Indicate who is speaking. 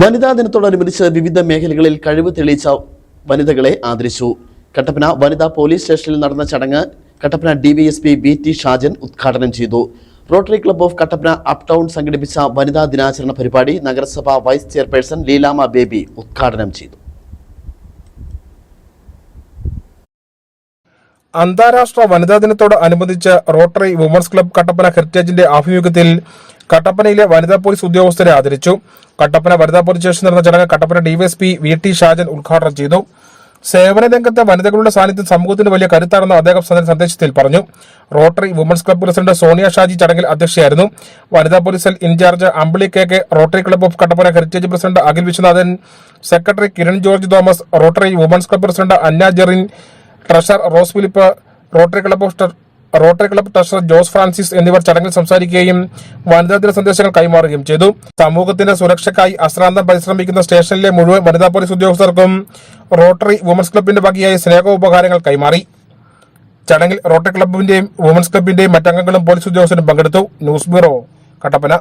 Speaker 1: വനിതാ ദിനത്തോടനുബന്ധിച്ച് വിവിധ മേഖലകളിൽ കഴിവ് തെളിയിച്ച വനിതകളെ ആദരിച്ചു. കട്ടപ്പന വനിതാ പോലീസ് സ്റ്റേഷനിൽ നടന്ന ചടങ്ങ് കട്ടപ്പന ഡിവൈഎസ്പി ബി.ടി. ഷാജൻ ഉദ്ഘാടനം ചെയ്തു. Rotary club of Kattappana up town സംഘടിപ്പിച്ച വനിതാ ദിനാചരണ പരിപാടി നഗരസഭ വൈസ് ചെയർപേഴ്സൺ ലീലാമ ബേബി ഉദ്ഘാടനം ചെയ്തു.
Speaker 2: അന്താരാഷ്ട്ര വനിതാ ദിനത്തോടനുബന്ധിച്ച് റോട്ടറി വുമൻസ് ക്ലബ്ബ് കട്ടപ്പന ഹെറിറ്റേജിന്റെ ആഭിമുഖ്യത്തിൽ കട്ടപ്പനയിലെ വനിതാ പോലീസ് ഉദ്യോഗസ്ഥരെ ആദരിച്ചു. കട്ടപ്പന വനിതാ പോലീസ് സ്റ്റേഷനിൽ നടന്ന ചടങ്ങ് കട്ടപ്പന ഡിവൈഎസ്പി ബി.ടി. ഷാജൻ ഉദ്ഘാടനം ചെയ്തു. സേവന രംഗത്തെ വനിതകളുടെ സാന്നിധ്യം സമൂഹത്തിന് വലിയ കരുത്താണെന്ന് അദ്ദേഹം സന്ദേശത്തിൽ പറഞ്ഞു. Rotary women's club president Sonia Shaji ചടങ്ങിൽ അധ്യക്ഷയായിരുന്നു. വനിതാ police cell in-charge Ambili K, Rotary club of Kattappana heritage president Akhil Viswanathan, secretary Kiran George Thomas, Rotary women's club president Anna Jerin, treasurer Rose Philip, Rotary club treasurer Jose Francis എന്നിവർ ചടങ്ങിൽ സംസാരിക്കുകയും വനിതാ ദിന സന്ദേശങ്ങൾ കൈമാറുകയും ചെയ്തു. സമൂഹത്തിന്റെ സുരക്ഷയ്ക്കായി അശ്രാന്തം പരിശ്രമിക്കുന്ന സ്റ്റേഷനിലെ മുഴുവൻ വനിതാ പോലീസ് ഉദ്യോഗസ്ഥർക്കും റോട്ടറി വുമൻസ് ക്ലബ്ബിന്റെ വകയായി സ്നേഹോപകാരങ്ങൾ കൈമാറി. ചടങ്ങിൽ റോട്ടറി ക്ലബ്ബിന്റെയും വുമൻസ് ക്ലബ്ബിന്റെയും മറ്റംഗങ്ങളും പോലീസ് ഉദ്യോഗസ്ഥരും പങ്കെടുത്തു. News bureau, Kattappana.